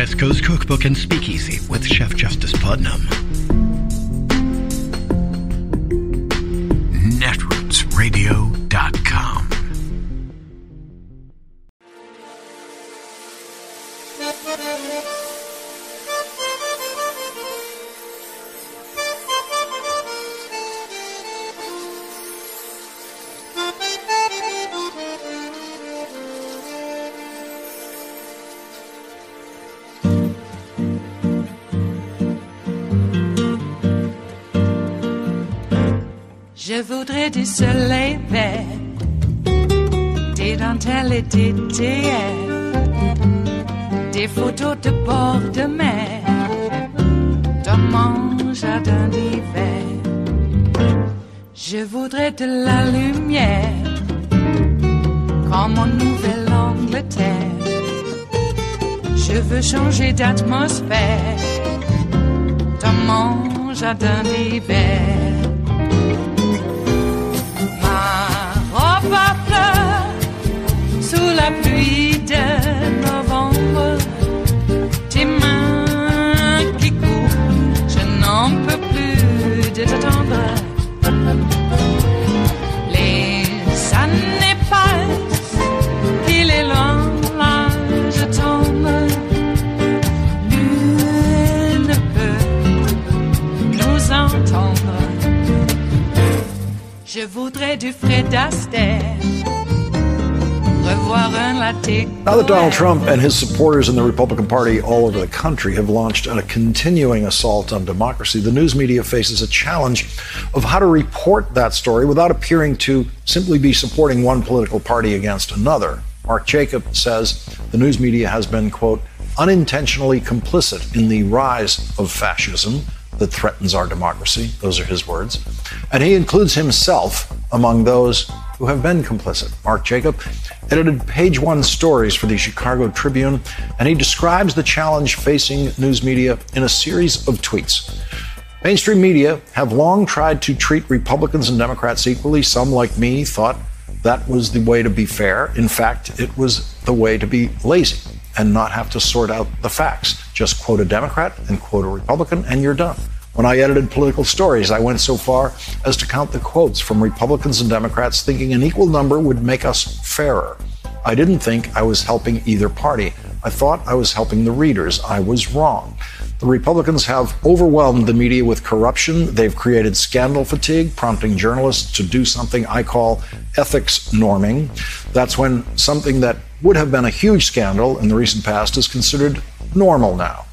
West Coast Cookbook and Speakeasy with Chef Justice Putnam. Netrootsradio.com. Je voudrais du soleil vert, des dentelles et des théières, des photos de bord de mer, dans mon jardin d'hiver. Je voudrais de la lumière, comme en Nouvelle-Angleterre. Je veux changer d'atmosphère, dans mon jardin d'hiver. Ma fleur sous la pluie de novembre, tes mains qui courent, je n'en peux plus de t'attendre. Les années passent, qu'il est loin, là je tombe. Nul ne peut nous entendre. Je voudrais du Fred Astaire, revoir un latte. Now that Donald Trump and his supporters in the Republican Party all over the country have launched a continuing assault on democracy, the news media faces a challenge of how to report that story without appearing to simply be supporting one political party against another. Mark Jacob says the news media has been, quote, unintentionally complicit in the rise of fascism that threatens our democracy. Those are his words. And he includes himself among those who have been complicit. Mark Jacob edited Page One stories for the Chicago Tribune, and he describes the challenge facing news media in a series of tweets. Mainstream media have long tried to treat Republicans and Democrats equally. Some, like me, thought that was the way to be fair. In fact, it was the way to be lazy and not have to sort out the facts. Just quote a Democrat and quote a Republican, and you're done. When I edited political stories, I went so far as to count the quotes from Republicans and Democrats, thinking an equal number would make us fairer. I didn't think I was helping either party. I thought I was helping the readers. I was wrong. The Republicans have overwhelmed the media with corruption. They've created scandal fatigue, prompting journalists to do something I call ethics norming. That's when something that would have been a huge scandal in the recent past is considered normal now.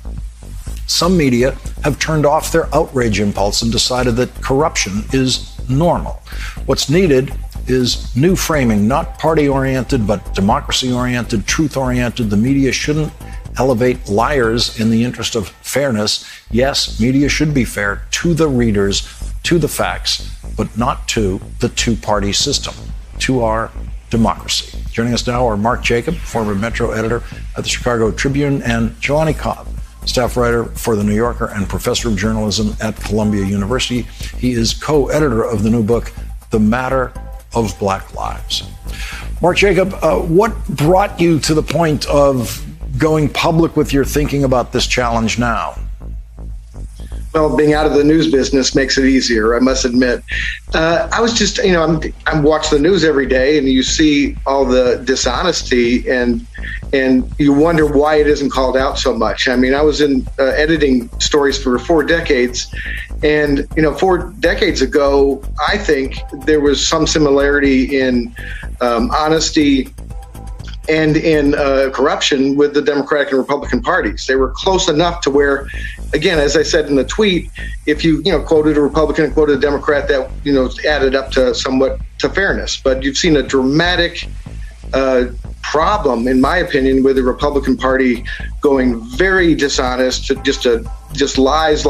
Some media have turned off their outrage impulse and decided that corruption is normal. What's needed is new framing, not party-oriented, but democracy-oriented, truth-oriented. The media shouldn't elevate liars in the interest of fairness. Yes, media should be fair to the readers, to the facts, but not to the two-party system, to our democracy. Joining us now are Mark Jacob, former Metro editor at the Chicago Tribune, and Jelani Cobb, staff writer for The New Yorker and professor of journalism at Columbia University. He is co-editor of the new book, The Matter of Black Lives. Mark Jacob, what brought you to the point of going public with your thinking about this challenge now? Well, being out of the news business makes it easier, I must admit. I was just, I'm watching the news every day, and you see all the dishonesty, and you wonder why it isn't called out so much. I mean, I was in editing stories for 4 decades, and 4 decades ago, I think there was some similarity in honesty and in corruption with the Democratic and Republican parties. They were close enough to where, again, as I said in the tweet, if you quoted a Republican and quoted a Democrat, that added up to somewhat to fairness. But you've seen a dramatic problem, in my opinion, with the Republican Party going very dishonest to just lies,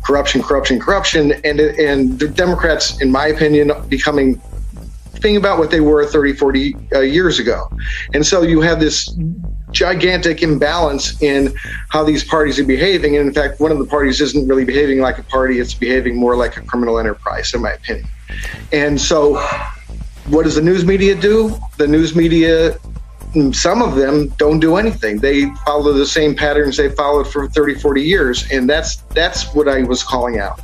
corruption, and the Democrats, in my opinion, becoming think about what they were 30, 40 years ago. And so you have this gigantic imbalance in how these parties are behaving. And in fact, one of the parties isn't really behaving like a party, it's behaving more like a criminal enterprise, in my opinion. And so what does the news media do? The news media some of them don't do anything. They follow the same patterns they followed for 30, 40 years. And that's what I was calling out.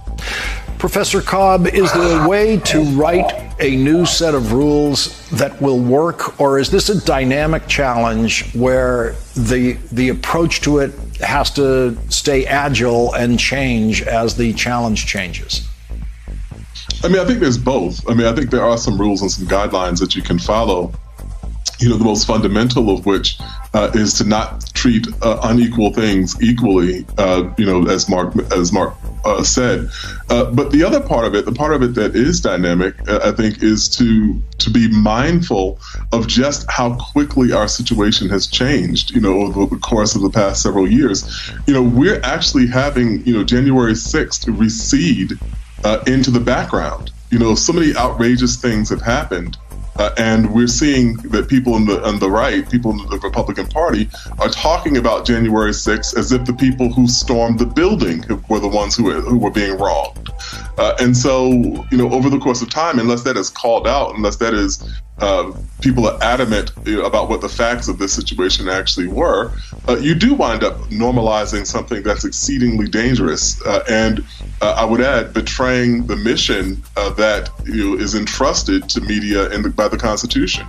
Professor Cobb, is there a way to write a new set of rules that will work, or is this a dynamic challenge where the approach to it has to stay agile and change as the challenge changes? I mean, I think there's both. I mean, I think there are some rules and some guidelines that you can follow. You know, the most fundamental of which is to not treat unequal things equally. You know, as Mark said. But the other part of it, the part of it that is dynamic, I think, is to be mindful of just how quickly our situation has changed. You know, over the course of the past several years. You know, we're actually having January 6th recede into the background. You know, so many outrageous things have happened. And we're seeing that people on the right, people in the Republican Party, are talking about January 6th as if the people who stormed the building were the ones who were being wronged. And so, over the course of time, unless that is called out, unless that is people are adamant about what the facts of this situation actually were, you do wind up normalizing something that's exceedingly dangerous. And I would add, betraying the mission that is entrusted to media by the Constitution.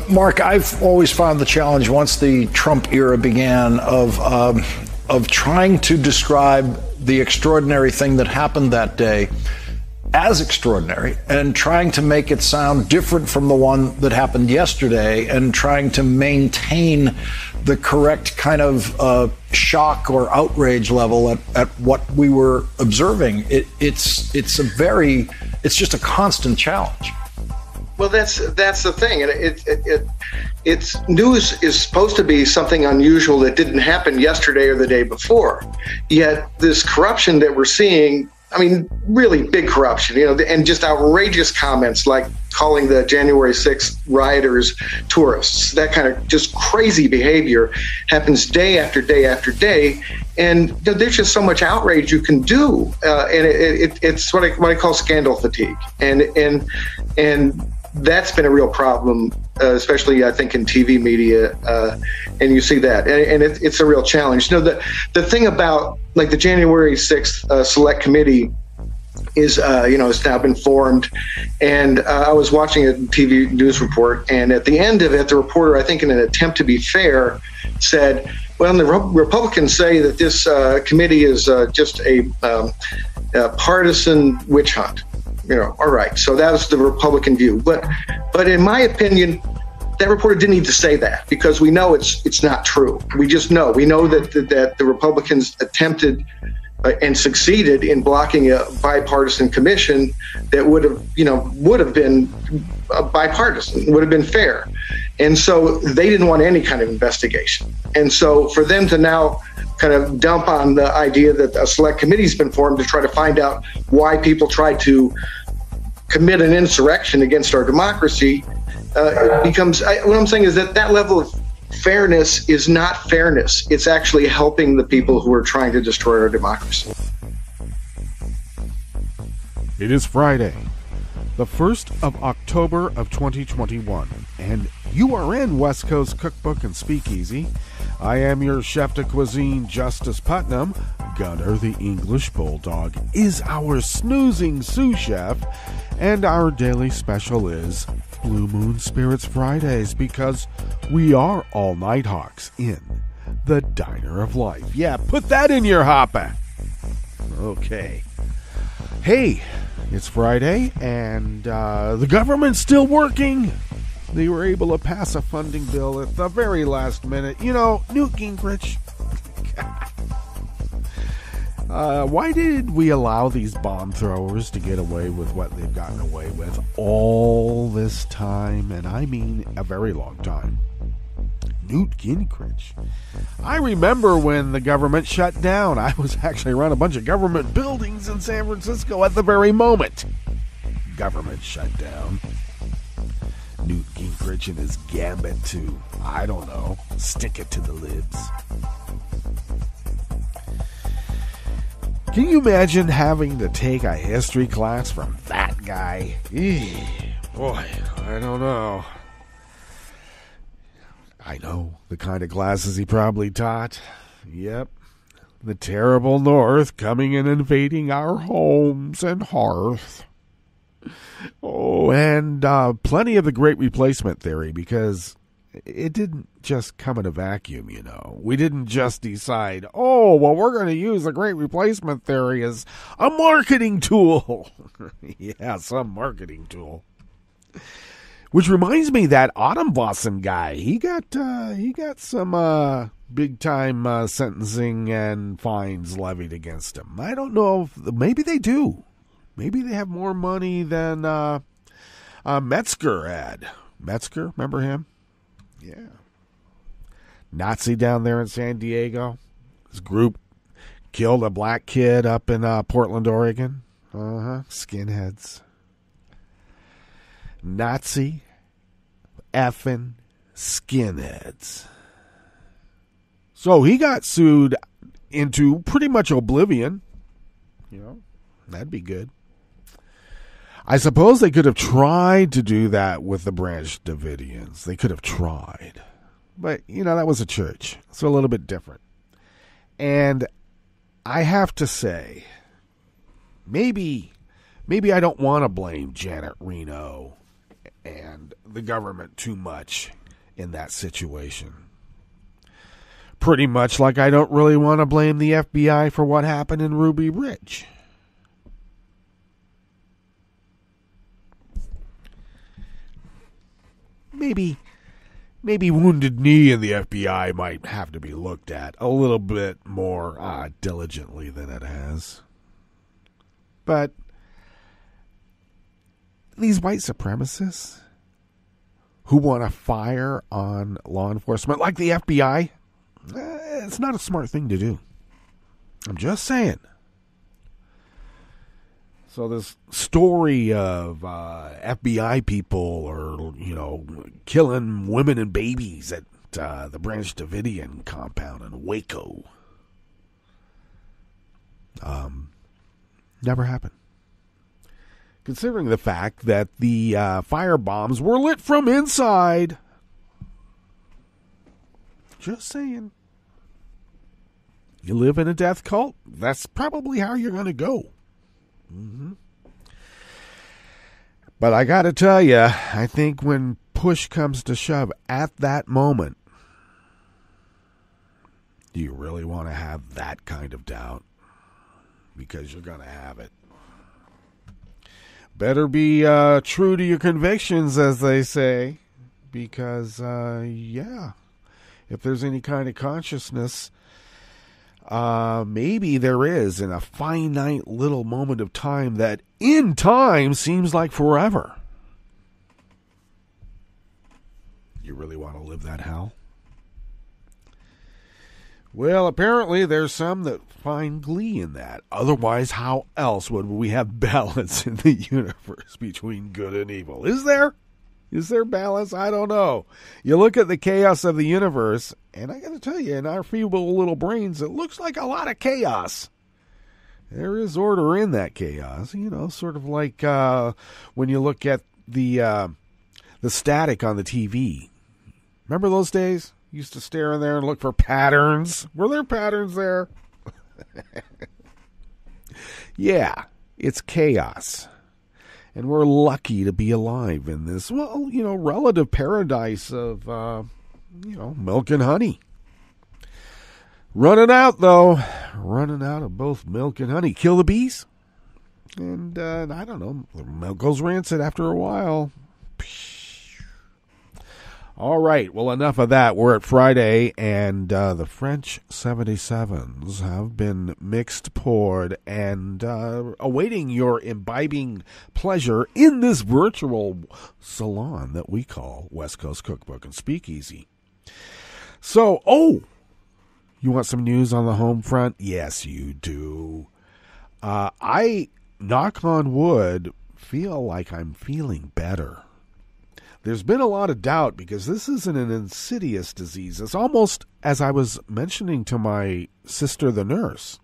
Mark, I've always found the challenge once the Trump era began of trying to describe the extraordinary thing that happened that day as extraordinary and trying to make it sound different from the one that happened yesterday and trying to maintain the correct kind of shock or outrage level at what we were observing. It's just a constant challenge. Well, that's the thing, and it's news is supposed to be something unusual that didn't happen yesterday or the day before. Yet this corruption that we're seeing, I mean, really big corruption, and just outrageous comments like calling the January 6th rioters tourists. That kind of just crazy behavior happens day after day after day. And there's just so much outrage you can do. And it's what I call scandal fatigue. And that's been a real problem, especially, I think, in TV media. And you see that. And it's a real challenge. The thing about, like, the January 6th Select Committee is, it's now been formed. And I was watching a TV news report. And at the end of it, the reporter, I think in an attempt to be fair, said, well, the Republicans say that this committee is just a partisan witch hunt. All right. So that was the Republican view. But in my opinion, that reporter didn't need to say that, because we know it's not true. We just know. We know that the Republicans attempted and succeeded in blocking a bipartisan commission that would have been bipartisan, would have been fair. And so they didn't want any kind of investigation. And so for them to now kind of dump on the idea that a select committee's been formed to try to find out why people tried to commit an insurrection against our democracy, it becomes, what I'm saying is that level of fairness is not fairness. It's actually helping the people who are trying to destroy our democracy. It is Friday, the 1st of October of 2021, and you are in West Coast Cookbook and Speakeasy. I am your chef de cuisine, Justice Putnam. Gunner, the English Bulldog, is our snoozing sous chef, and our daily special is Blue Moon Spirits Fridays, because we are all Nighthawks in the Diner of Life. Yeah, put that in your hopper. Okay. Hey, it's Friday, and the government's still working. They were able to pass a funding bill at the very last minute. Newt Gingrich. Why did we allow these bomb throwers to get away with what they've gotten away with all this time? And I mean a very long time. Newt Gingrich. I remember when the government shut down. I was actually around a bunch of government buildings in San Francisco at the very moment government shut down. Newt Gingrich and his gambit to, I don't know, stick it to the libs. Can you imagine having to take a history class from that guy? Boy, I don't know. I know the kind of classes he probably taught. Yep. The terrible North coming and invading our homes and hearth. Oh, and plenty of the Great Replacement theory, because it didn't just come in a vacuum, you know. We didn't just decide, oh, well, we're going to use the Great Replacement theory as a marketing tool. Yeah, some marketing tool. Which reminds me, that Atomwassen guy, he got some big time sentencing and fines levied against him. I don't know if maybe they do. Maybe they have more money than Metzger had. Metzger, remember him? Yeah. Nazi down there in San Diego. His group killed a black kid up in Portland, Oregon. Skinheads. Nazi effing skinheads. So he got sued into pretty much oblivion. You know, that'd be good. I suppose they could have tried to do that with the Branch Davidians. They could have tried. But, you know, that was a church. So a little bit different. And I have to say, maybe I don't want to blame Janet Reno and the government too much in that situation. Pretty much like I don't really want to blame the FBI for what happened in Ruby Ridge. Maybe Wounded Knee in the FBI might have to be looked at a little bit more diligently than it has. But these white supremacists who want to fire on law enforcement like the FBI, it's not a smart thing to do. I'm just saying. So this story of FBI people are, you know, killing women and babies at the Branch Davidian compound in Waco. Never happened. Considering the fact that the fire bombs were lit from inside. Just saying. You live in a death cult, that's probably how you're going to go. Mm-hmm. But I got to tell you, I think when push comes to shove at that moment, do you really want to have that kind of doubt? Because you're going to have it. Better be true to your convictions, as they say. Because, if there's any kind of consciousness, maybe there is in a finite little moment of time that in time seems like forever. You really want to live that hell? Well, apparently there's some that find glee in that. Otherwise, how else would we have balance in the universe between good and evil? Is there? Is there balance? I don't know. You look at the chaos of the universe, and I got to tell you, in our feeble little brains, it looks like a lot of chaos. There is order in that chaos, you know, sort of like when you look at the static on the TV. Remember those days? Used to stare in there and look for patterns. Were there patterns there? Yeah, it's chaos. And we're lucky to be alive in this, well, you know, relative paradise of, milk and honey. Running out, though. Running out of both milk and honey. Kill the bees. And, I don't know, the milk goes rancid after a while. All right, well, enough of that. We're at Friday, and the French 77s have been mixed, poured, and awaiting your imbibing pleasure in this virtual salon that we call West Coast Cookbook and Speakeasy. So, you want some news on the home front? Yes, you do. I, knock on wood, feel like I'm feeling better. There's been a lot of doubt because this isn't an insidious disease. It's almost, as I was mentioning to my sister, the nurse,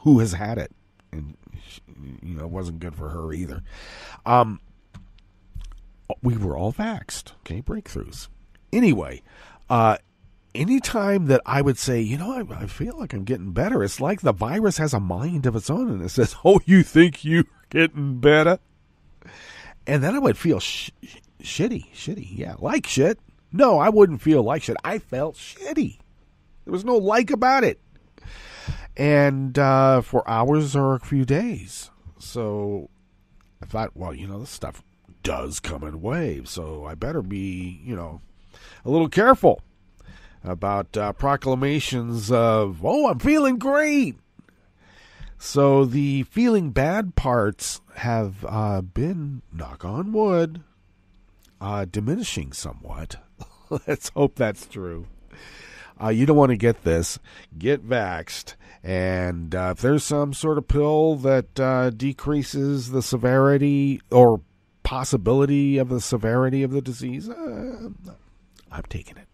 who has had it, and it wasn't good for her either. We were all vaxxed, okay, breakthroughs. Anyway, anytime that I would say, I feel like I'm getting better, it's like the virus has a mind of its own and it says, oh, you think you're getting better? And then I would feel shitty. Yeah, like shit. No, I wouldn't feel like shit. I felt shitty. There was no like about it. And for hours or a few days. So I thought, well, this stuff does come in waves, so I better be, a little careful about proclamations of, oh, I'm feeling great. So the feeling bad parts have been, knock on wood, diminishing somewhat. Let's hope that's true. You don't want to get this. Get vaxxed. And if there's some sort of pill that decreases the severity or possibility of the severity of the disease, I'm taking it.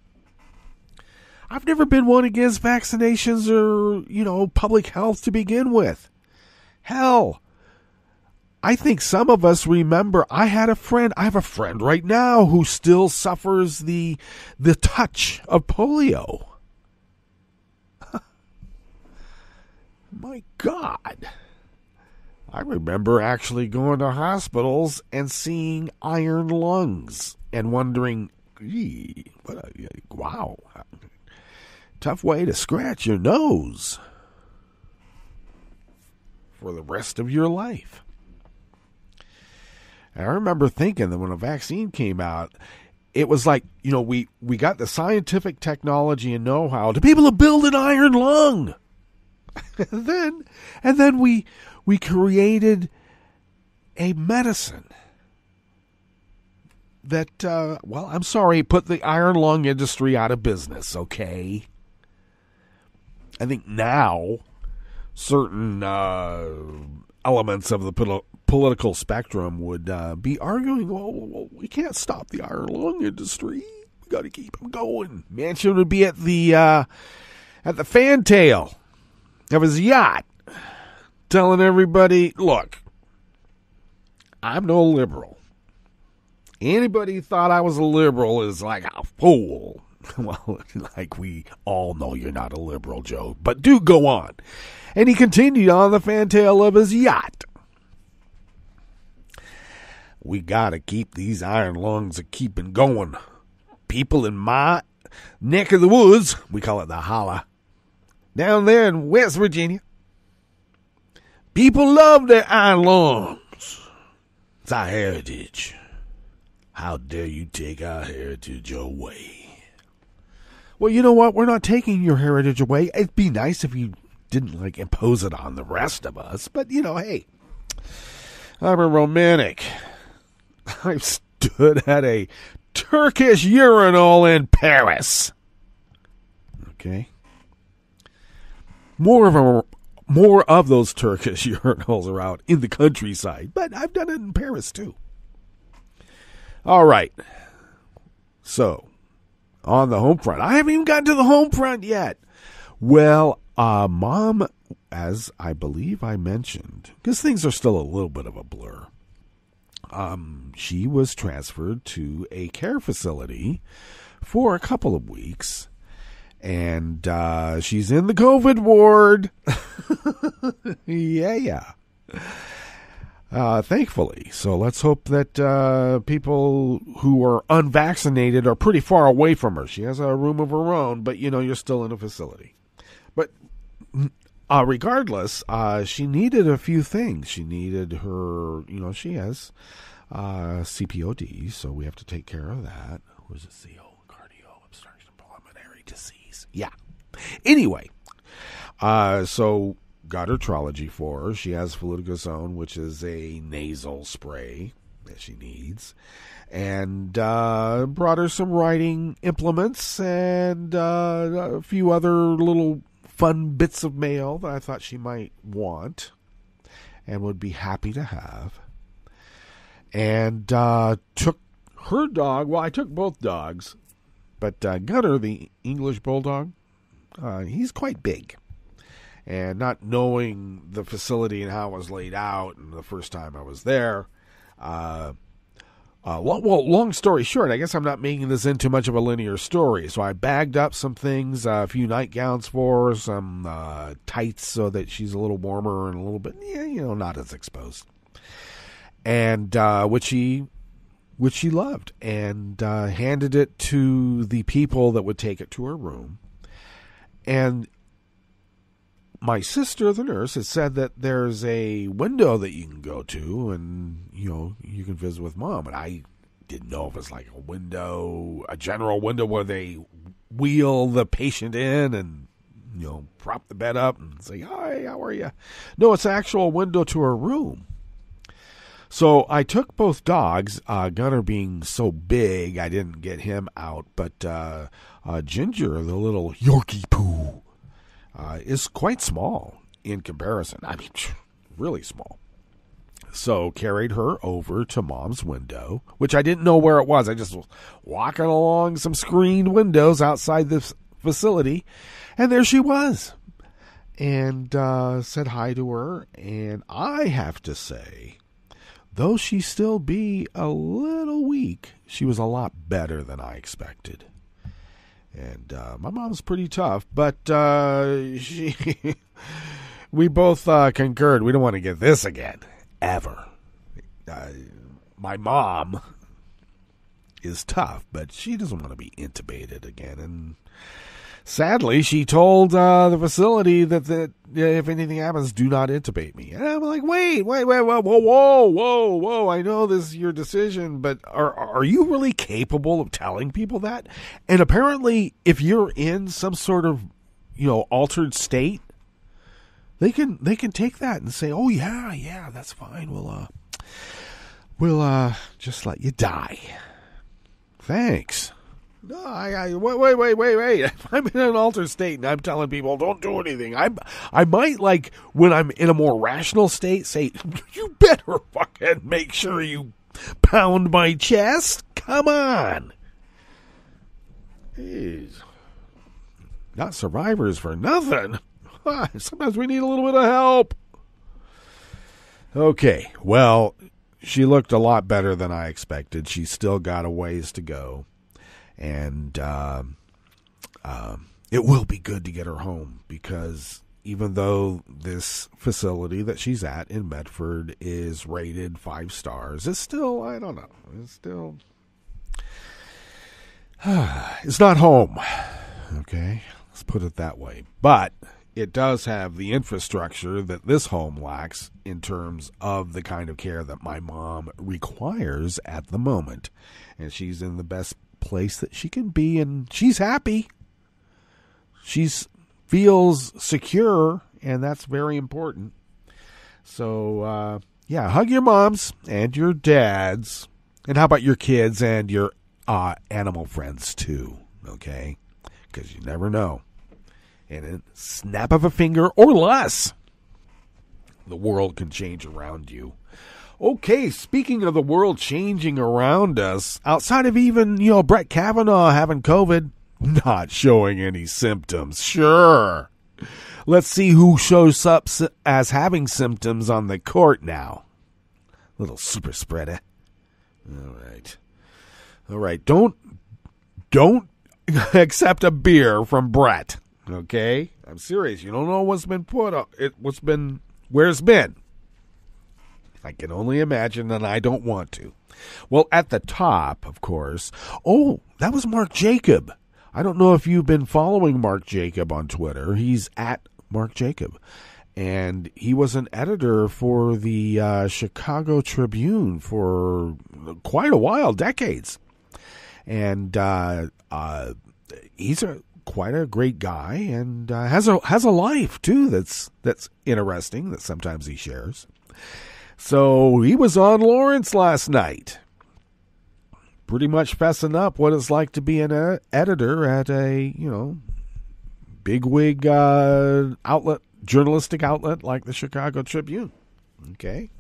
I've never been one against vaccinations or, public health to begin with. Hell, I think some of us remember, I have a friend right now who still suffers the touch of polio. My God. I remember actually going to hospitals and seeing iron lungs and wondering, wow, tough way to scratch your nose for the rest of your life. And I remember thinking that when a vaccine came out, it was like, we got the scientific technology and know-how to be able to build an iron lung. and then we created a medicine that, I'm sorry, put the iron lung industry out of business, okay? I think now certain elements of the political spectrum would be arguing, well, we can't stop the iron lung industry. We got to keep them going. Manchin would be at the fantail of his yacht telling everybody, look, I'm no liberal. Anybody thought I was a liberal is like a fool. Well, like we all know you're not a liberal, Joe, but do go on. And he continued on the fantail of his yacht. We got to keep these iron lungs a keeping going. People in my neck of the woods, we call it the holla, down there in West Virginia, people love their iron lungs. It's our heritage. How dare you take our heritage away? Well, you know what? We're not taking your heritage away. It'd be nice if you didn't, impose it on the rest of us. But, hey, I'm a romantic. I've stood at a Turkish urinal in Paris. Okay? More of those Turkish urinals are out in the countryside, but I've done it in Paris too. All right. So, on the home front. I haven't even gotten to the home front yet. Well, Mom, as I believe I mentioned, because things are still a little bit of a blur, she was transferred to a care facility for a couple of weeks. And she's in the COVID ward. Yeah. Thankfully. So let's hope that people who are unvaccinated are pretty far away from her. She has a room of her own, but, you're still in a facility. But regardless, she needed a few things. She needed her, she has CPOD, so we have to take care of that. Or is it CO? Cardio, obstruction, pulmonary disease. Yeah. Anyway, so got her Trelegy for her. She has fluticasone, which is a nasal spray that she needs. And brought her some writing implements and a few other little fun bits of mail that I thought she might want and would be happy to have. And took her dog. Well, I took both dogs, but Gunner, the English bulldog, he's quite big. And not knowing the facility and how it was laid out, and the first time I was there, long story short, I guess I'm not making this into much of a linear story. So I bagged up some things, a few nightgowns for her, some tights so that she's a little warmer and a little bit, not as exposed. And which she loved, and handed it to the people that would take it to her room. And my sister, the nurse, has said that there's a window that you can go to and, you can visit with Mom. And I didn't know if it's like a window, a general window where they wheel the patient in and, prop the bed up and say, "Hi, how are you?" No, it's an actual window to her room. So I took both dogs, Gunner being so big, I didn't get him out, but Ginger, the little Yorkie poo, is quite small in comparison. I mean, really small. So carried her over to Mom's window, which I didn't know where it was. I just was walking along some screened windows outside this facility, and there she was. And said hi to her, and I have to say, though she still be a little weak, she was a lot better than I expected. And my mom's pretty tough, but we both concurred. We don't want to get this again, ever. My mom is tough, but she doesn't want to be intubated again. And sadly, she told the facility that if anything happens, do not intubate me. And I'm like, wait, whoa. I know this is your decision, but are you really capable of telling people that? And apparently, if you're in some sort of, altered state, they can take that and say, oh, yeah, that's fine. We'll just let you die. Thanks. No, wait. If I'm in an altered state and I'm telling people don't do anything, I might, like, when I'm in a more rational state, say, you better fucking make sure you pound my chest. Come on. Jeez. Not survivors for nothing. Sometimes we need a little bit of help. Okay, well, she looked a lot better than I expected. She's still got a ways to go. And it will be good to get her home, because even though this facility that she's at in Medford is rated 5 stars, it's still, I don't know, it's still, it's not home. Okay, let's put it that way. But it does have the infrastructure that this home lacks in terms of the kind of care that my mom requires at the moment. And she's in the best place that she can be, and she's happy. She feels secure, and that's very important. So, hug your moms and your dads, and how about your kids and your animal friends too, okay? Because you never know. In a snap of a finger or less, the world can change around you. Okay, speaking of the world changing around us, outside of even, Brett Kavanaugh having COVID, not showing any symptoms, sure. Let's see who shows up as having symptoms on the court now. Little super spreader. All right. Don't accept a beer from Brett, okay? I'm serious. You don't know what's been where it's been. I can only imagine, and I don't want to. Well, at the top, of course. Oh, that was Mark Jacob. I don't know if you've been following Mark Jacob on Twitter. He's at Mark Jacob. And he was an editor for the Chicago Tribune for quite a while, decades. And he's quite a great guy, and has a life too that's interesting, that sometimes he shares. So he was on Lawrence last night, pretty much fessing up what it's like to be an editor at a, bigwig journalistic outlet like the Chicago Tribune. Okay.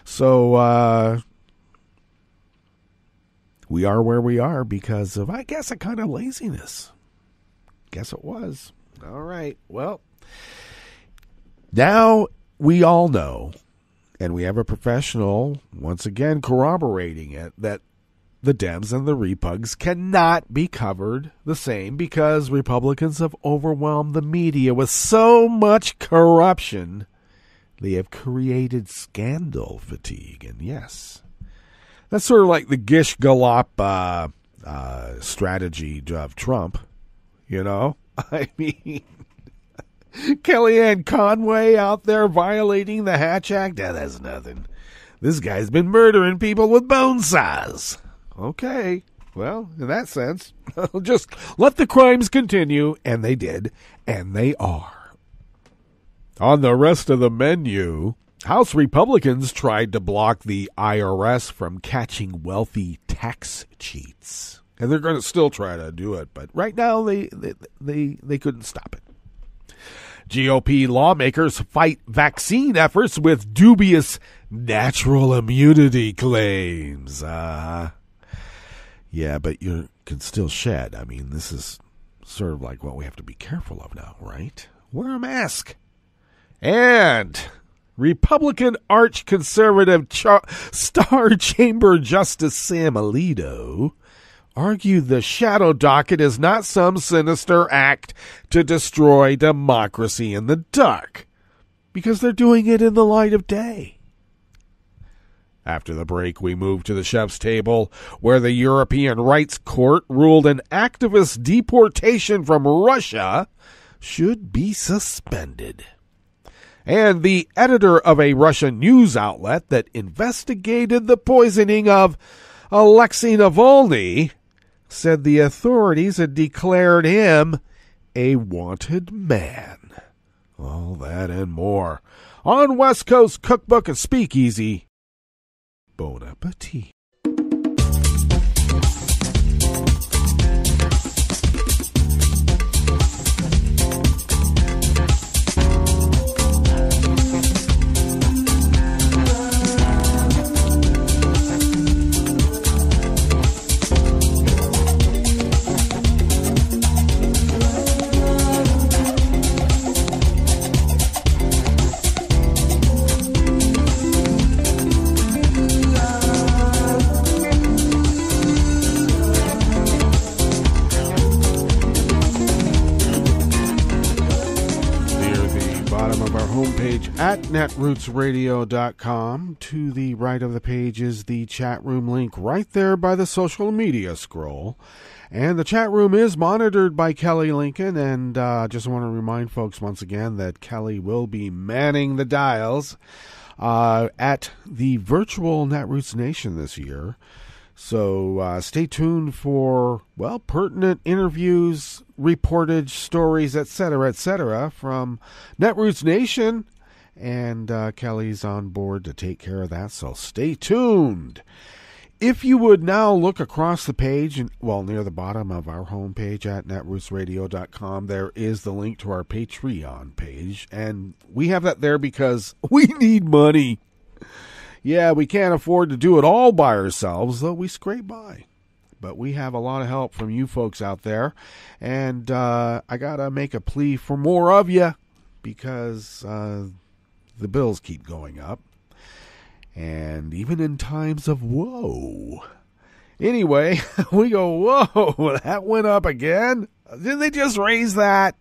So we are where we are because of, I guess, a kind of laziness. Guess it was. All right. Well, now we all know And we have a professional, once again, corroborating it, that the Dems and the Repugs cannot be covered the same because Republicans have overwhelmed the media with so much corruption. They have created scandal fatigue. And yes, that's sort of like the Gish Gallop strategy of Trump, you know? I mean, Kellyanne Conway out there violating the Hatch Act? That's nothing. This guy's been murdering people with bone saws. Okay, well, in that sense, just let the crimes continue, and they did, and they are. On the rest of the menu, House Republicans tried to block the IRS from catching wealthy tax cheats. And they're going to still try to do it, but right now they couldn't stop it. GOP lawmakers fight vaccine efforts with dubious natural immunity claims. Yeah, but you can still shed. I mean, this is sort of like what we have to be careful of now, right? Wear a mask. And Republican arch-conservative Star Chamber Justice Sam Alito argued the shadow docket is not some sinister act to destroy democracy in the dark, because they're doing it in the light of day. After the break, we move to the chef's table, where the European Rights Court ruled an activist deportation from Russia should be suspended. And the editor of a Russian news outlet that investigated the poisoning of Alexei Navalny said the authorities had declared him a wanted man. All that and more on West Coast Cookbook and Speakeasy. Bon appetit. At netrootsradio.com. To the right of the page is the chat room link right there by the social media scroll. And the chat room is monitored by Kelly Lincoln. And just want to remind folks once again that Kelly will be manning the dials at the virtual Netroots Nation this year. So stay tuned for, well, pertinent interviews, reportage, stories, etc., from Netroots Nation. And Kelly's on board to take care of that, so stay tuned. If you would now look across the page, and well, near the bottom of our homepage at netrootsradio.com, there is the link to our Patreon page. And we have that there because we need money. Yeah, we can't afford to do it all by ourselves, though we scrape by. But we have a lot of help from you folks out there. And I got to make a plea for more of you because the bills keep going up. And even in times of woe. Anyway, we go, whoa, that went up again? Didn't they just raise that?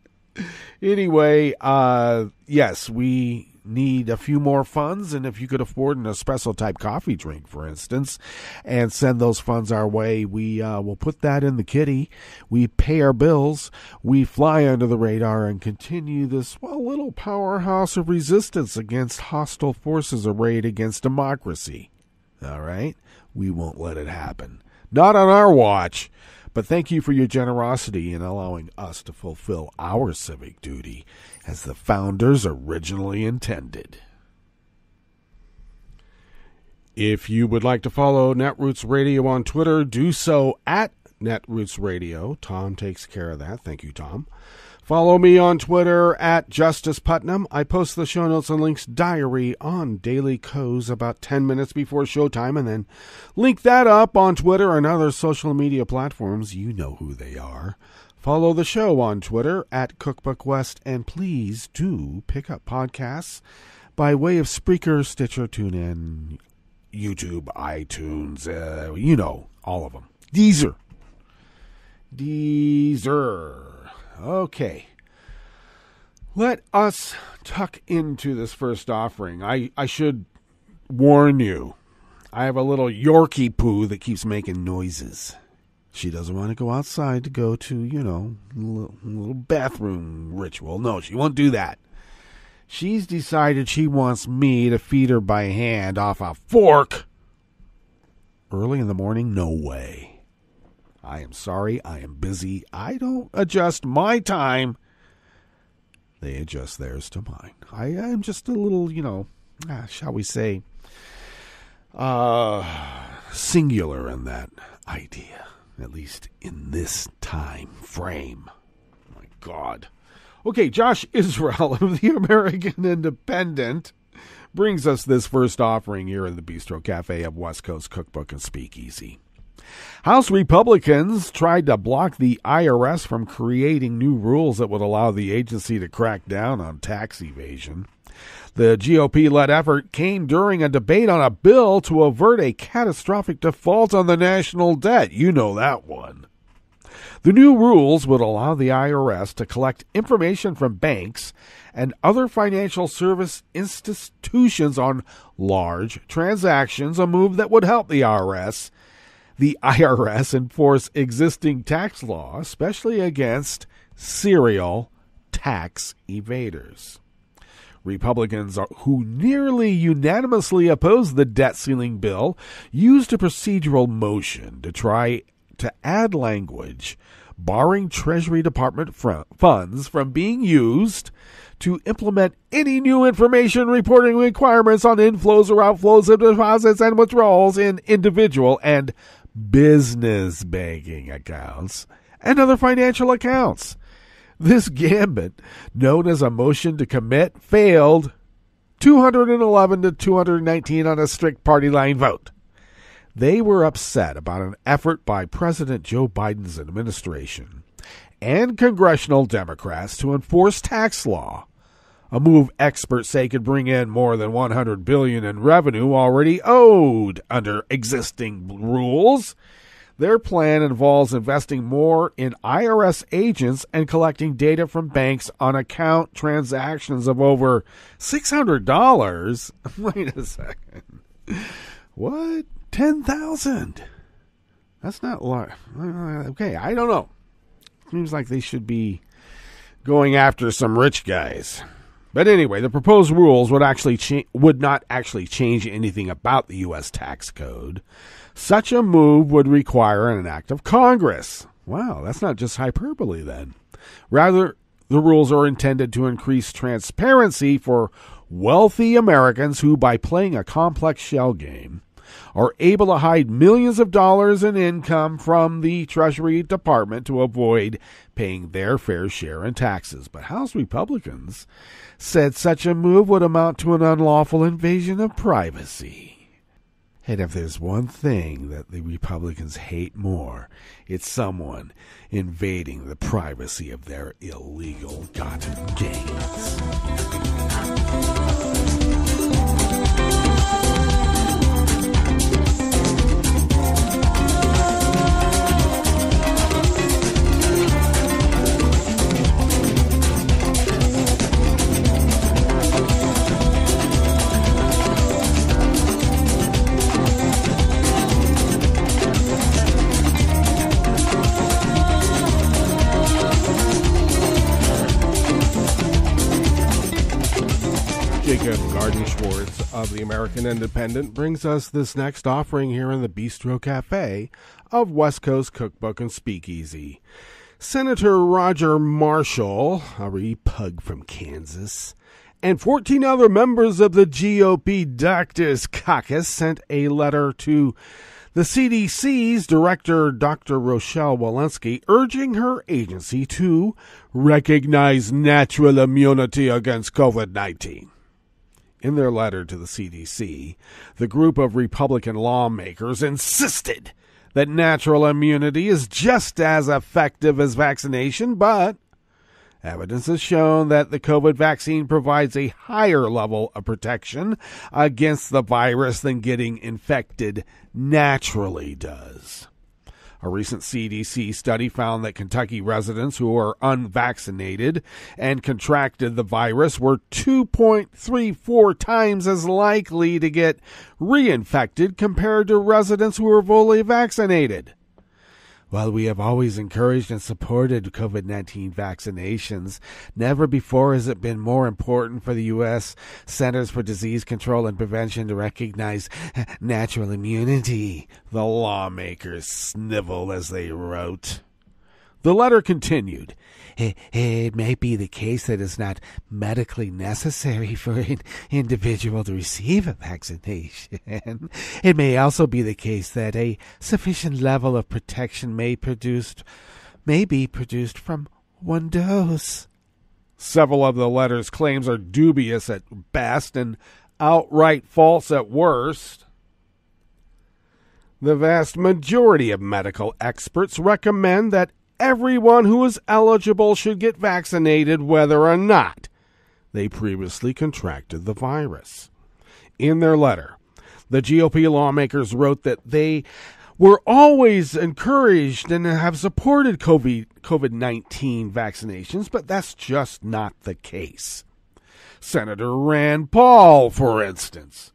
Anyway, yes, we need a few more funds, and if you could afford an espresso type coffee drink, for instance, and send those funds our way, we will put that in the kitty. We pay our bills, we fly under the radar, and continue this, well, little powerhouse of resistance against hostile forces arrayed against democracy. All right? We won't let it happen. Not on our watch. But thank you for your generosity in allowing us to fulfill our civic duty as the founders originally intended. If you would like to follow Netroots Radio on Twitter, do so at Netroots Radio. Tom takes care of that. Thank you, Tom. Follow me on Twitter at Justice Putnam. I post the show notes and links diary on Daily Co's about 10 minutes before showtime, and then link that up on Twitter and other social media platforms. You know who they are. Follow the show on Twitter at Cookbook West, and please do pick up podcasts by way of Spreaker, Stitcher, TuneIn, YouTube, iTunes, all of them. Deezer. Okay. Let us tuck into this first offering. I should warn you, I have a little Yorkie poo that keeps making noises. She doesn't want to go outside to go to, a little bathroom ritual. No, she won't do that. She's decided she wants me to feed her by hand off a fork. Early in the morning? No way. I am sorry. I am busy. I don't adjust my time. They adjust theirs to mine. I am just a little, shall we say, singular in that idea. At least in this time frame. My God. Okay, Josh Israel of the American Independent brings us this first offering here in the Bistro Cafe of West Coast Cookbook and Speakeasy. House Republicans tried to block the IRS from creating new rules that would allow the agency to crack down on tax evasion. The GOP-led effort came during a debate on a bill to avert a catastrophic default on the national debt. You know that one. The new rules would allow the IRS to collect information from banks and other financial service institutions on large transactions, a move that would help the IRS enforce existing tax law, especially against serial tax evaders. Republicans who nearly unanimously opposed the debt ceiling bill used a procedural motion to try to add language barring Treasury Department funds from being used to implement any new information reporting requirements on inflows or outflows of deposits and withdrawals in individual and business banking accounts and other financial accounts. This gambit, known as a motion to commit, failed 211 to 219 on a strict party line vote. They were upset about an effort by President Joe Biden's administration and congressional Democrats to enforce tax law, a move experts say could bring in more than $100 billion in revenue already owed under existing rules. Their plan involves investing more in IRS agents and collecting data from banks on account transactions of over $600. Wait a second. What? 10,000? That's not large. Okay, I don't know. Seems like they should be going after some rich guys. But anyway, the proposed rules would not actually change anything about the U.S. tax code. Such a move would require an act of Congress. Wow, that's not just hyperbole then. Rather, the rules are intended to increase transparency for wealthy Americans who, by playing a complex shell game, are able to hide millions of dollars in income from the Treasury Department to avoid paying their fair share in taxes. But House Republicans said such a move would amount to an unlawful invasion of privacy. And if there's one thing that the Republicans hate more, it's someone invading the privacy of their illegal gotten gains. Jacob Garden-Schwartz of the American Independent brings us this next offering here in the Bistro Cafe of West Coast Cookbook and Speakeasy. Senator Roger Marshall, a repug from Kansas, and 14 other members of the GOP Doctors Caucus sent a letter to the CDC's director, Dr. Rochelle Walensky, urging her agency to recognize natural immunity against COVID-19. In their letter to the CDC, the group of Republican lawmakers insisted that natural immunity is just as effective as vaccination, but Evidence has shown that the COVID vaccine provides a higher level of protection against the virus than getting infected naturally does. A recent CDC study found that Kentucky residents who are unvaccinated and contracted the virus were 2.34 times as likely to get reinfected compared to residents who were fully vaccinated. While we have always encouraged and supported COVID-19 vaccinations, never before has it been more important for the U.S. Centers for Disease Control and Prevention to recognize natural immunity, the lawmakers sniveled as they wrote. The letter continued. It may be the case that it's not medically necessary for an individual to receive a vaccination. It may also be the case that a sufficient level of protection may be produced from one dose. Several of the letter's claims are dubious at best and outright false at worst. The vast majority of medical experts recommend that everyone who is eligible should get vaccinated whether or not they previously contracted the virus. In their letter, the GOP lawmakers wrote that they were always encouraged and have supported COVID-19 vaccinations, but that's just not the case. Senator Rand Paul, for instance,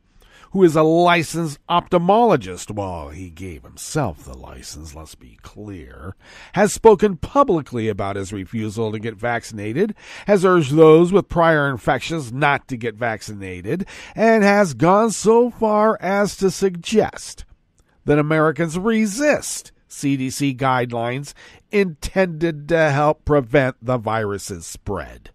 who is a licensed ophthalmologist, well, he gave himself the license, let's be clear, has spoken publicly about his refusal to get vaccinated, has urged those with prior infections not to get vaccinated, and has gone so far as to suggest that Americans resist CDC guidelines intended to help prevent the virus's spread.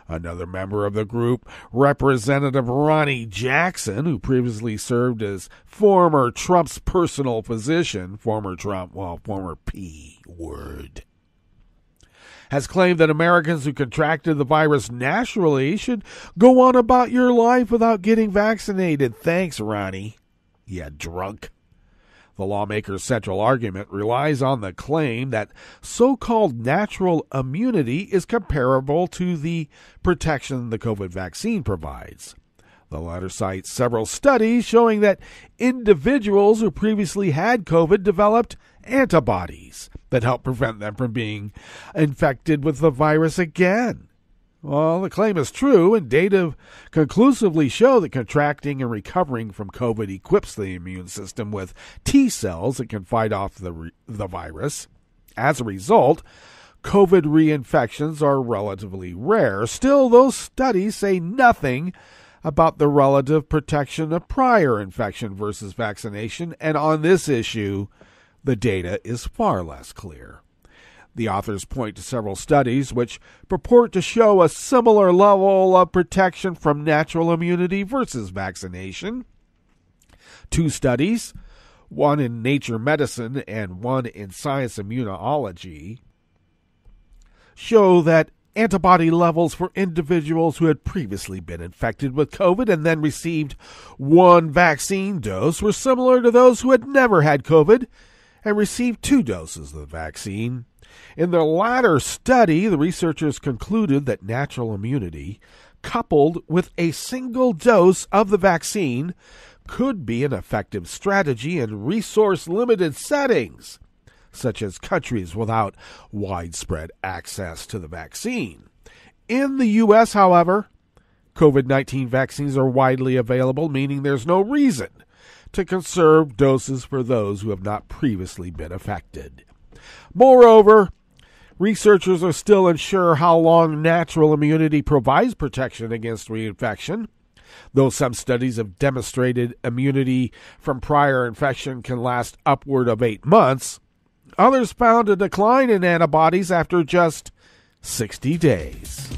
Another member of the group, Representative Ronnie Jackson, who previously served as former Trump's personal physician, former P word, has claimed that Americans who contracted the virus naturally should go on about your life without getting vaccinated. Thanks, Ronnie. You drunk. The lawmaker's central argument relies on the claim that so-called natural immunity is comparable to the protection the COVID vaccine provides. The letter cites several studies showing that individuals who previously had COVID developed antibodies that help prevent them from being infected with the virus again. Well, the claim is true, and data conclusively show that contracting and recovering from COVID equips the immune system with T cells that can fight off the virus. As a result, COVID reinfections are relatively rare. Still, those studies say nothing about the relative protection of prior infection versus vaccination, and on this issue, the data is far less clear. The authors point to several studies which purport to show a similar level of protection from natural immunity versus vaccination. Two studies, one in Nature Medicine and one in Science Immunology, show that antibody levels for individuals who had previously been infected with COVID and then received one vaccine dose were similar to those who had never had COVID and received 2 doses of the vaccine. In their latter study, the researchers concluded that natural immunity, coupled with a single dose of the vaccine, could be an effective strategy in resource-limited settings, such as countries without widespread access to the vaccine. In the U.S., however, COVID-19 vaccines are widely available, meaning there's no reason to conserve doses for those who have not previously been affected. Moreover, researchers are still unsure how long natural immunity provides protection against reinfection. Though some studies have demonstrated immunity from prior infection can last upward of 8 months, others found a decline in antibodies after just 60 days.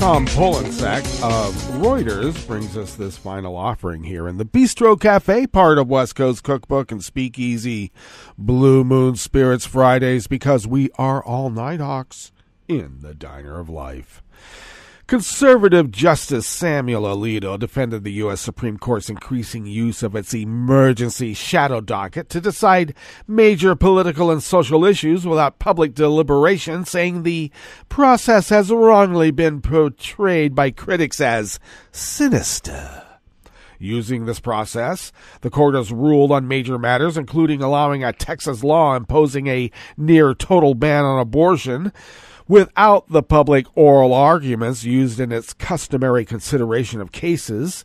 Tom Polensak of Reuters brings us this final offering here in the Bistro Cafe, part of West Coast Cookbook and Speakeasy Blue Moon Spirits Fridays, because we are all Nighthawks in the Diner of Life. Conservative Justice Samuel Alito defended the U.S. Supreme Court's increasing use of its emergency shadow docket to decide major political and social issues without public deliberation, saying the process has wrongly been portrayed by critics as sinister. Using this process, the court has ruled on major matters, including allowing a Texas law imposing a near-total ban on abortion, without the public oral arguments used in its customary consideration of cases.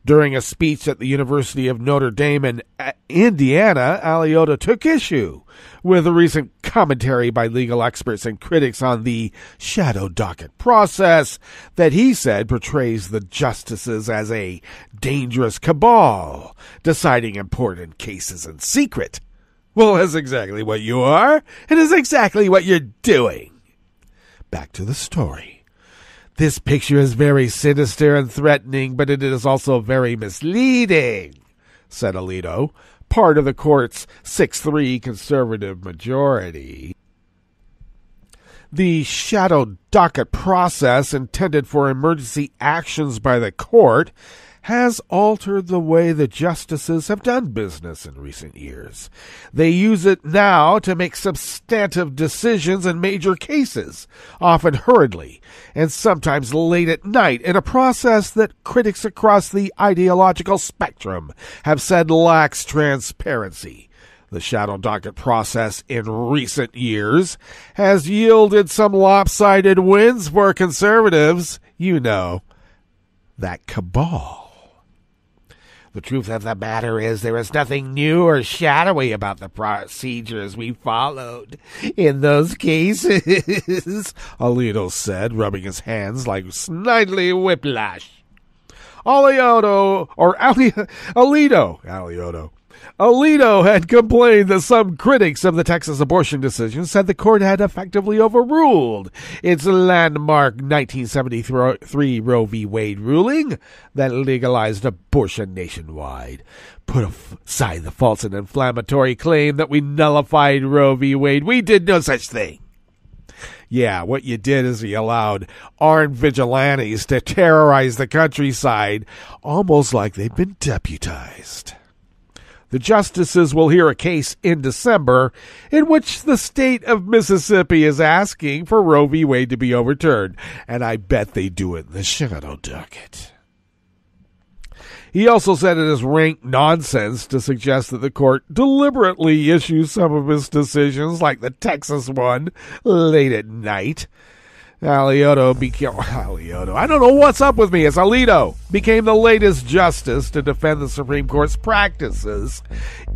During a speech at the University of Notre Dame in Indiana, Alito took issue with a recent commentary by legal experts and critics on the shadow docket process that he said portrays the justices as a dangerous cabal, deciding important cases in secret. Well, that's exactly what you are. It is exactly what you're doing. Back to the story. This picture is very sinister and threatening, but it is also very misleading, said Alito, part of the court's 6-3 conservative majority. The shadow docket process, intended for emergency actions by the court, has altered the way the justices have done business in recent years. They use it now to make substantive decisions in major cases, often hurriedly and sometimes late at night, in a process that critics across the ideological spectrum have said lacks transparency. The shadow docket process in recent years has yielded some lopsided wins for conservatives. You know, that cabal. The truth of the matter is there is nothing new or shadowy about the procedures we followed in those cases, Alito said, rubbing his hands like snidely whiplash. Alito had complained that some critics of the Texas abortion decision said the court had effectively overruled its landmark 1973 Roe v. Wade ruling that legalized abortion nationwide. Put aside the false and inflammatory claim that we nullified Roe v. Wade. We did no such thing. Yeah, what you did is you allowed armed vigilantes to terrorize the countryside, almost like they'd been deputized. The justices will hear a case in December in which the state of Mississippi is asking for Roe v. Wade to be overturned, and I bet they do it in the shadow docket. He also said it is rank nonsense to suggest that the court deliberately issues some of its decisions, like the Texas one, late at night. Alito, I don't know what's up with me. It's Alito became the latest justice to defend the Supreme Court's practices,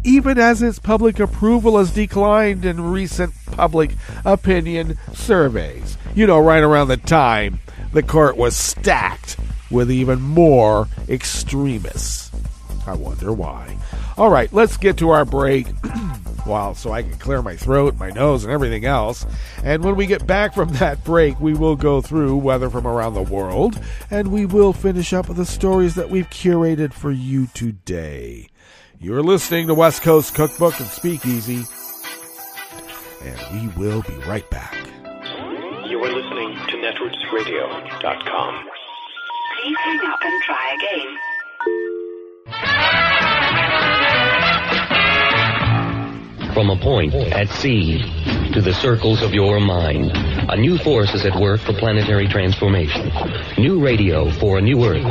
even as its public approval has declined in recent public opinion surveys. You know, right around the time the court was stacked with even more extremists. I wonder why. All right, let's get to our break. So I can clear my throat, my nose, and everything else. And when we get back from that break, we will go through weather from around the world, and we will finish up with the stories that we've curated for you today. You're listening to West Coast Cookbook and Speakeasy, and we will be right back. You are listening to netrootsradio.com. Please hang up and try again. From a point at sea to the circles of your mind, a new force is at work for planetary transformation. New radio for a new Earth.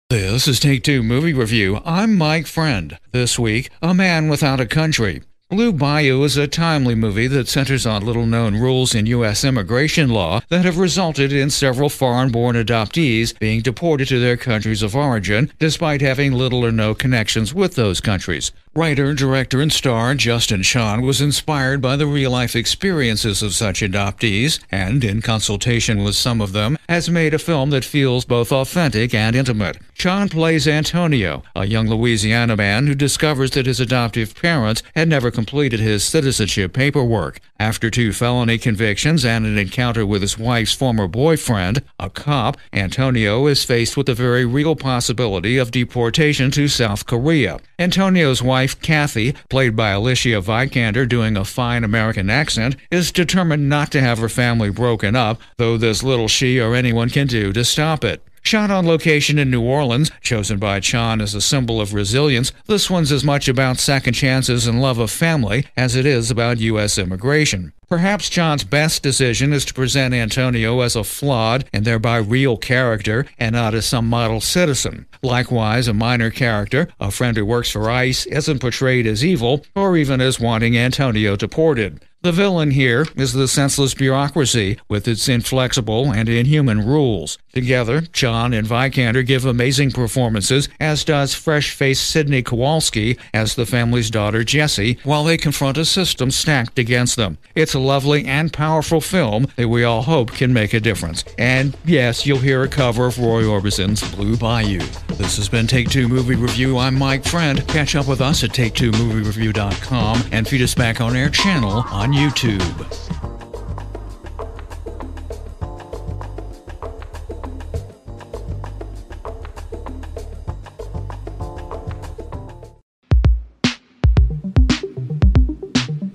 This is Take Two Movie Review. I'm Mike Friend. This week, A Man Without a Country. Blue Bayou is a timely movie that centers on little-known rules in U.S. immigration law that have resulted in several foreign-born adoptees being deported to their countries of origin, despite having little or no connections with those countries. Writer, director, and star Justin Chon was inspired by the real-life experiences of such adoptees and, in consultation with some of them, has made a film that feels both authentic and intimate. Chon plays Antonio, a young Louisiana man who discovers that his adoptive parents had never completed his citizenship paperwork. After 2 felony convictions and an encounter with his wife's former boyfriend, a cop, Antonio is faced with the very real possibility of deportation to South Korea. Antonio's wife, Kathy, played by Alicia Vikander doing a fine American accent, is determined not to have her family broken up, though there's little she or anyone can do to stop it. Shot on location in New Orleans, chosen by Chon as a symbol of resilience, this one's as much about second chances and love of family as it is about U.S. immigration. Perhaps Chon's best decision is to present Antonio as a flawed and thereby real character and not as some model citizen. Likewise, a minor character, a friend who works for ICE, isn't portrayed as evil or even as wanting Antonio deported. The villain here is the senseless bureaucracy with its inflexible and inhuman rules. Together, Chon and Vikander give amazing performances, as does fresh-faced Sidney Kowalski as the family's daughter Jessie, while they confront a system stacked against them. It's a lovely and powerful film that we all hope can make a difference. And yes, you'll hear a cover of Roy Orbison's Blue Bayou. This has been Take Two Movie Review. I'm Mike Friend. Catch up with us at take2moviereview.com and feed us back on our channel on YouTube.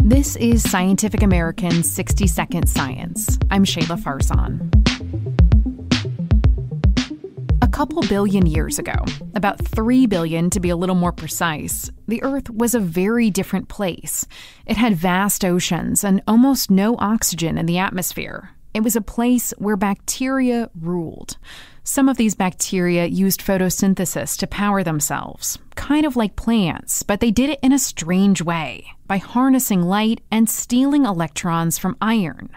This is Scientific American's 60-Second Science. I'm Shayla Farzan. A couple billion years ago, about 3 billion to be a little more precise, the Earth was a very different place. It had vast oceans and almost no oxygen in the atmosphere. It was a place where bacteria ruled. Some of these bacteria used photosynthesis to power themselves, kind of like plants, but they did it in a strange way, by harnessing light and stealing electrons from iron.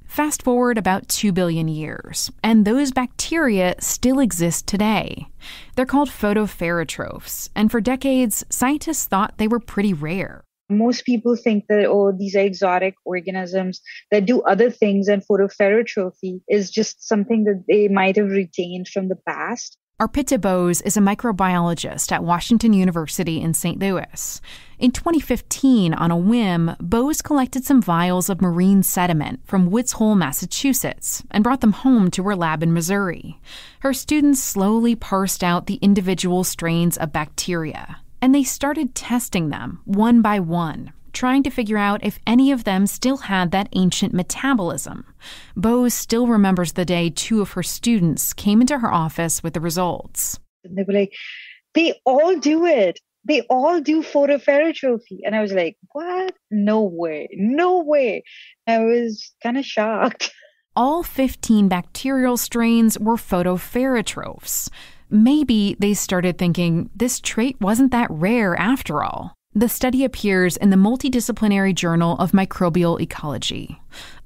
Fast forward about 2 billion years, and those bacteria still exist today. They're called photoferrotrophs, and for decades, scientists thought they were pretty rare. Most people think that, these are exotic organisms that do other things, and photoferrotrophy is just something that they might have retained from the past. Arpita Bose is a microbiologist at Washington University in St. Louis. In 2015, on a whim, Bose collected some vials of marine sediment from Woods Hole, Massachusetts, and brought them home to her lab in Missouri. Her students slowly parsed out the individual strains of bacteria, and they started testing them one by one, trying to figure out if any of them still had that ancient metabolism. Bose still remembers the day 2 of her students came into her office with the results. They were like, they all do it. They all do photoferrotrophy. And I was like, what? No way. No way. I was kind of shocked. All 15 bacterial strains were photoferrotrophs. Maybe they started thinking this trait wasn't that rare after all. The study appears in the Multidisciplinary Journal of Microbial Ecology.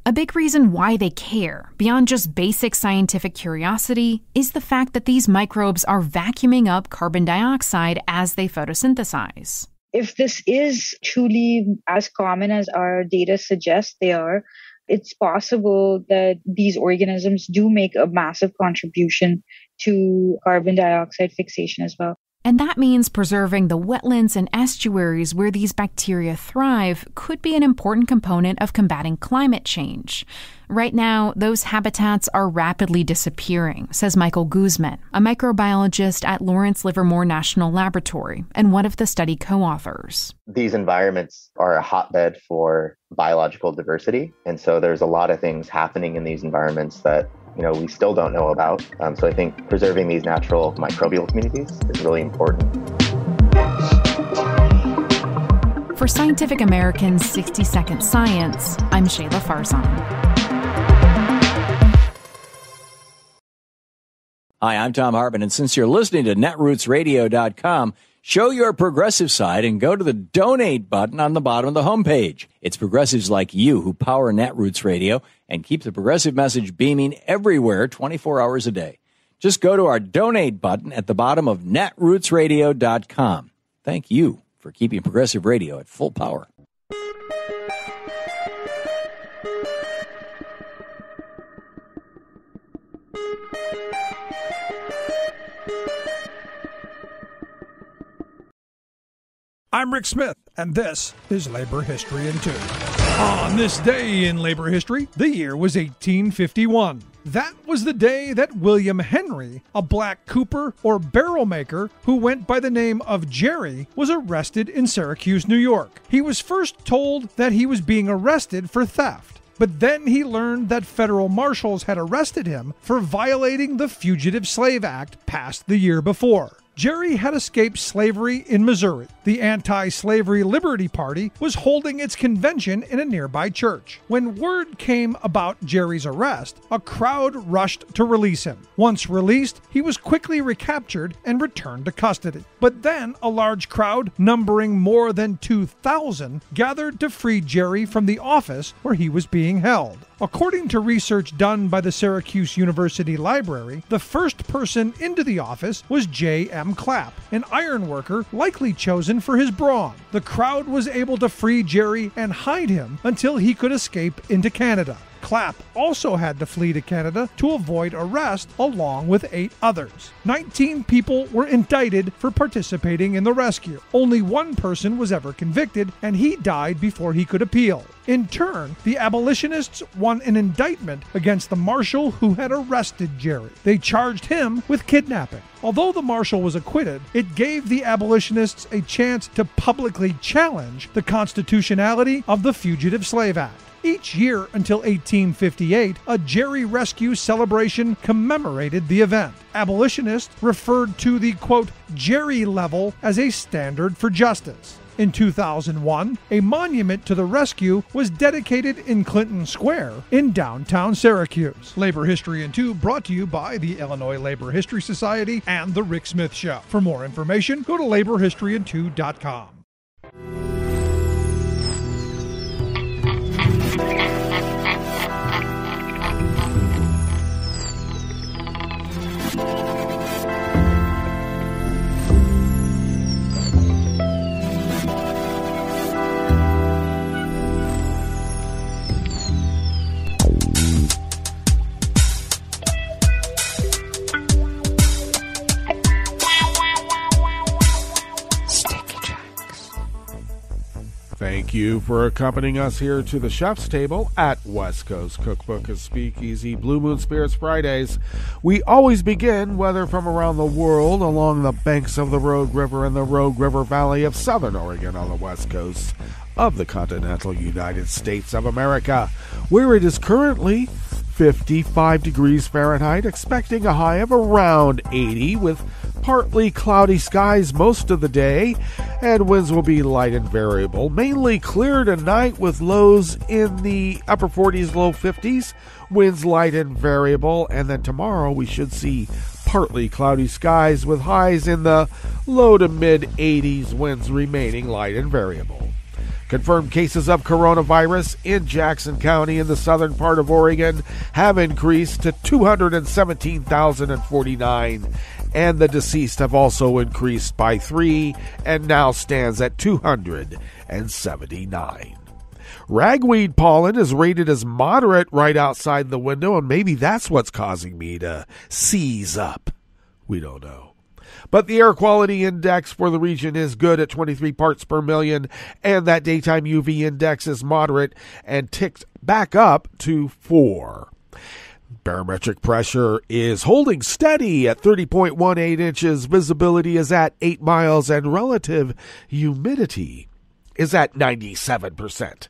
A big reason why they care, beyond just basic scientific curiosity, is the fact that these microbes are vacuuming up carbon dioxide as they photosynthesize. If this is truly as common as our data suggests they are, it's possible that these organisms do make a massive contribution to carbon dioxide fixation as well. And that means preserving the wetlands and estuaries where these bacteria thrive could be an important component of combating climate change. Right now, those habitats are rapidly disappearing, says Michael Guzman, a microbiologist at Lawrence Livermore National Laboratory and one of the study co-authors. These environments are a hotbed for biological diversity. And so there's a lot of things happening in these environments that we still don't know about. So I think preserving these natural microbial communities is really important. For Scientific American's 60-Second Science, I'm Shayla Farzan. Hi, I'm Tom Hartman, and since you're listening to netrootsradio.com, show your progressive side and go to the donate button on the bottom of the homepage. It's progressives like you who power Netroots Radio and keep the progressive message beaming everywhere 24 hours a day. Just go to our donate button at the bottom of netrootsradio.com. Thank you for keeping Progressive Radio at full power. I'm Rick Smith, and this is Labor History in 2. On this day in labor history, the year was 1851. That was the day that William Henry, a black cooper or barrel maker who went by the name of Jerry, was arrested in Syracuse, New York. He was first told that he was being arrested for theft, but then he learned that federal marshals had arrested him for violating the Fugitive Slave Act passed the year before. Jerry had escaped slavery in Missouri. The anti-slavery Liberty Party was holding its convention in a nearby church. When word came about Jerry's arrest, a crowd rushed to release him. Once released, he was quickly recaptured and returned to custody. But then a large crowd, numbering more than 2,000, gathered to free Jerry from the office where he was being held. According to research done by the Syracuse University Library, the first person into the office was J.M. Clapp, an ironworker likely chosen for his brawn. The crowd was able to free Jerry and hide him until he could escape into Canada. Clapp also had to flee to Canada to avoid arrest along with 8 others. 19 people were indicted for participating in the rescue. Only one person was ever convicted, and he died before he could appeal. In turn, the abolitionists won an indictment against the marshal who had arrested Jerry. They charged him with kidnapping. Although the marshal was acquitted, it gave the abolitionists a chance to publicly challenge the constitutionality of the Fugitive Slave Act. Each year until 1858, a Jerry Rescue celebration commemorated the event. Abolitionists referred to the, quote, Jerry level as a standard for justice. In 2001, a monument to the rescue was dedicated in Clinton Square in downtown Syracuse. Labor History in 2 brought to you by the Illinois Labor History Society and The Rick Smith Show. For more information, go to laborhistoryin2.com. Thank you for accompanying us here to the Chef's Table at West Coast Cookbook and Speakeasy Blue Moon Spirits Fridays. We always begin, whether from around the world, along the banks of the Rogue River and the Rogue River Valley of Southern Oregon on the west coast of the continental United States of America, where it is currently 55 degrees Fahrenheit, expecting a high of around 80 with partly cloudy skies most of the day, and winds will be light and variable. Mainly clear tonight with lows in the upper 40s, low 50s, winds light and variable, and then tomorrow we should see partly cloudy skies with highs in the low to mid 80s, winds remaining light and variable. Confirmed cases of coronavirus in Jackson County in the southern part of Oregon have increased to 217,049, and the deceased have also increased by 3 and now stands at 279. Ragweed pollen is rated as moderate right outside the window, and maybe that's what's causing me to seize up. We don't know. But the air quality index for the region is good at 23 parts per million, and that daytime UV index is moderate and ticked back up to 4. Barometric pressure is holding steady at 30.18 inches. Visibility is at 8 miles, and relative humidity is at 97%.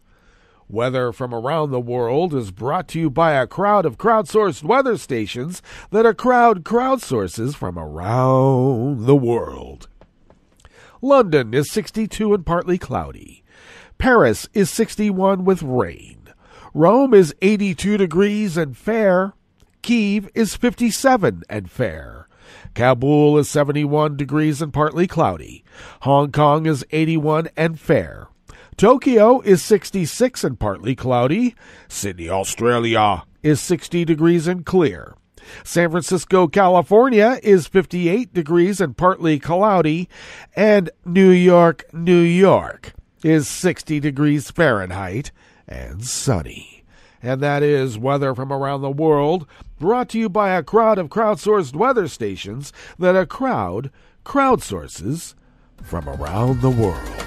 Weather from around the world is brought to you by a crowd of crowdsourced weather stations that a crowd crowdsources from around the world. London is 62 and partly cloudy. Paris is 61 with rain. Rome is 82 degrees and fair. Kyiv is 57 and fair. Kabul is 71 degrees and partly cloudy. Hong Kong is 81 and fair. Tokyo is 66 and partly cloudy. Sydney, Australia is 60 degrees and clear. San Francisco, California is 58 degrees and partly cloudy, and New York, New York is 60 degrees Fahrenheit and sunny. And that is weather from around the world, brought to you by a crowd of crowdsourced weather stations that a crowd crowdsources from around the world.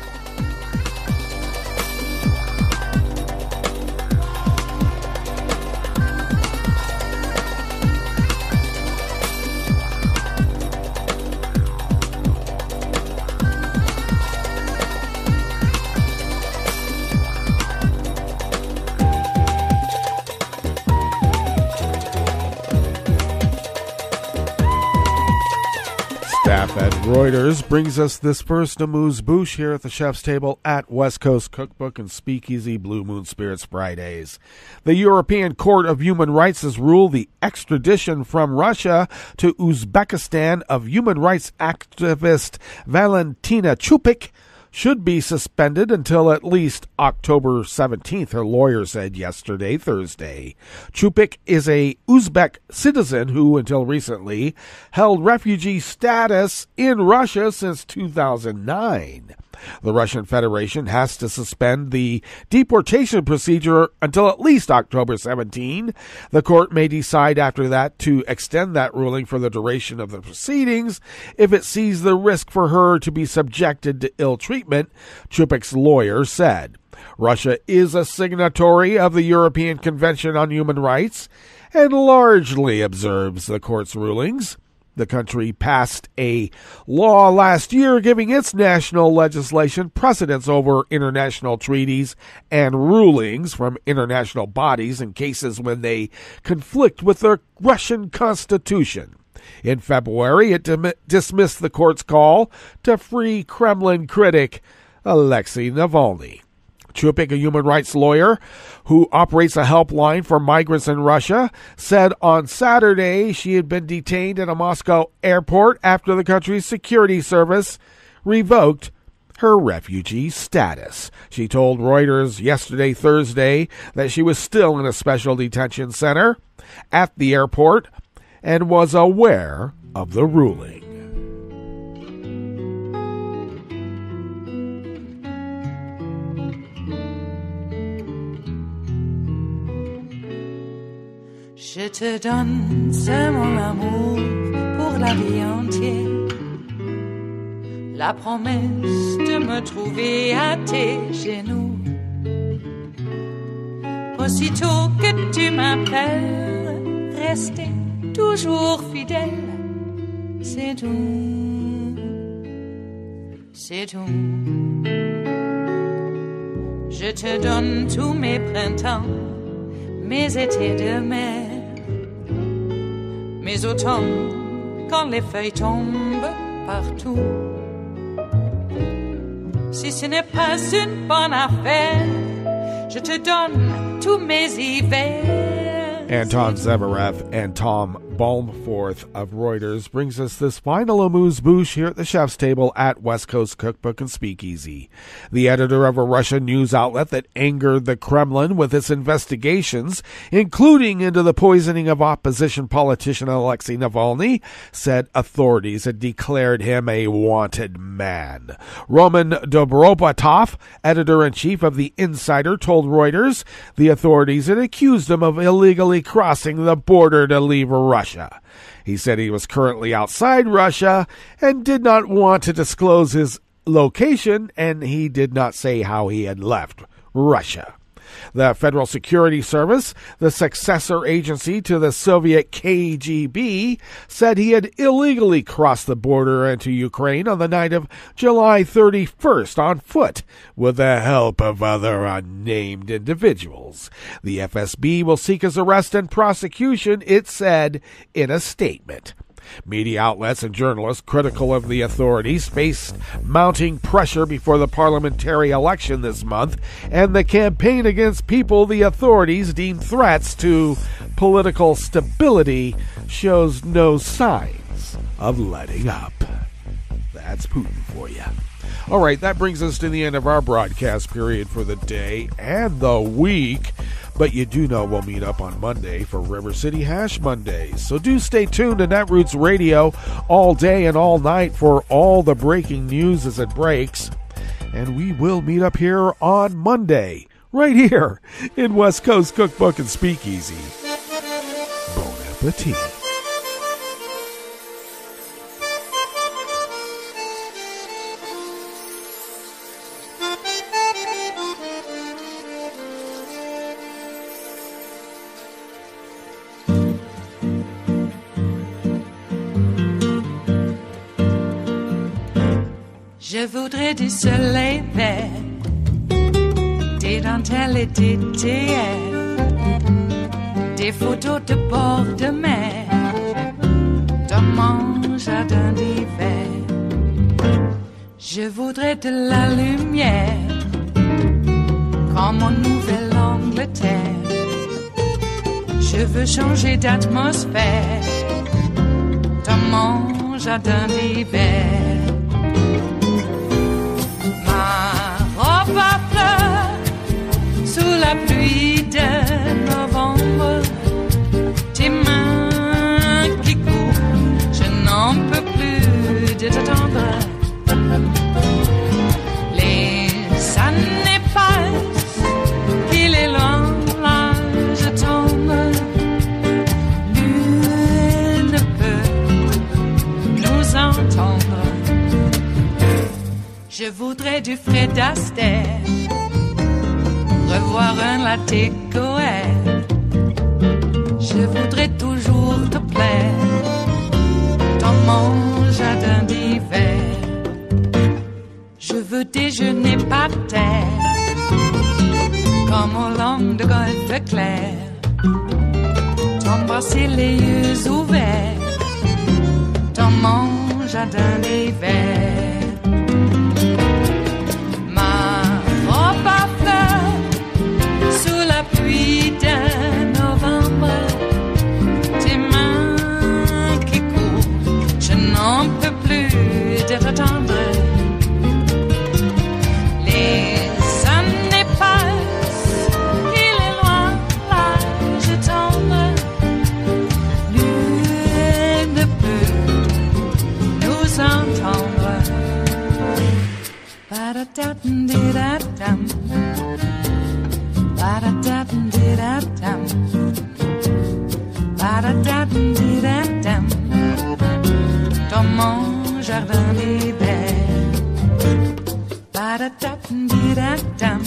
Staff at Reuters brings us this first amuse-bouche here at the Chef's Table at West Coast Cookbook and Speakeasy Blue Moon Spirits Fridays. The European Court of Human Rights has ruled the extradition from Russia to Uzbekistan of human rights activist Valentina Chupik should be suspended until at least October 17th, her lawyer said yesterday, Thursday. Chupik is a Uzbek citizen who, until recently, held refugee status in Russia since 2009. The Russian Federation has to suspend the deportation procedure until at least October 17. The court may decide after that to extend that ruling for the duration of the proceedings if it sees the risk for her to be subjected to ill treatment, Chupik's lawyer said. Russia is a signatory of the European Convention on Human Rights and largely observes the court's rulings. The country passed a law last year giving its national legislation precedence over international treaties and rulings from international bodies in cases when they conflict with the Russian Constitution. In February, it dismissed the court's call to free Kremlin critic Alexei Navalny. Chupik, a human rights lawyer who operates a helpline for migrants in Russia, said on Saturday she had been detained at a Moscow airport after the country's security service revoked her refugee status. She told Reuters yesterday, Thursday, that she was still in a special detention center at the airport and was aware of the ruling. Je te donne ce mon amour pour la vie entière. La promesse de me trouver à tes genoux. Aussitôt que tu m'appelles, rester toujours fidèle. C'est tout, c'est tout. Je te donne tous mes printemps, mes étés de mer. Mes automnes, quand les feuilles tombent partout. Si ce n'est pas une bonne affaire, je te donne tous mes hivers. Anton Zverev and Tom Balmforth of Reuters brings us this final amuse-bouche here at the Chef's Table at West Coast Cookbook and Speakeasy. The editor of a Russian news outlet that angered the Kremlin with its investigations, including into the poisoning of opposition politician Alexei Navalny, said authorities had declared him a wanted man. Roman Dobrobatov, editor-in-chief of The Insider, told Reuters the authorities had accused him of illegally crossing the border to leave Russia. He said he was currently outside Russia and did not want to disclose his location, and he did not say how he had left Russia. The Federal Security Service, the successor agency to the Soviet KGB, said he had illegally crossed the border into Ukraine on the night of July 31st on foot with the help of other unnamed individuals. The FSB will seek his arrest and prosecution, it said in a statement. Media outlets and journalists critical of the authorities faced mounting pressure before the parliamentary election this month and the campaign against people the authorities deemed threats to political stability shows no signs of letting up. That's Putin for you. All right, that brings us to the end of our broadcast period for the day and the week. But you do know we'll meet up on Monday for River City Hash Mondays. So do stay tuned to Netroots Radio all day and all night for all the breaking news as it breaks. And we will meet up here on Monday, right here in West Coast Cookbook and Speakeasy. Bon appetit. Je voudrais du soleil vert, des dentelles et des théâtres, des photos de bord de mer, dans mon jardin d'hiver. Je voudrais de la lumière, comme en Nouvelle-Angleterre. Je veux changer d'atmosphère, dans mon jardin d'hiver. Robe à fleurs, sous la pluie de novembre, tes mains qui courent, je n'en peux plus de t'attendre. Les années passent, il est loin, là je tombe. Nul ne peut nous entendre. Je voudrais du Fred Astaire, revoir un latte Coeur. Je voudrais toujours te plaire dans mon jardin d'hiver. Je veux déjeuner par terre, comme au long de golfe clair, t'embrasser les yeux ouverts dans mon jardin d'hiver. De novembre, tes mains qui courent, je n'en peux plus de t'attendre. Les années passent, il est loin, là je tombe. Nul ne peut nous entendre. Ba-da-da-dum-di-da-dum. Ba-da-da-dum-di-da-dum. Ba-da-da-dum-di-da-dum. Dans mon jardin d'hiver. Ba-da-da-dum-di-da-dum.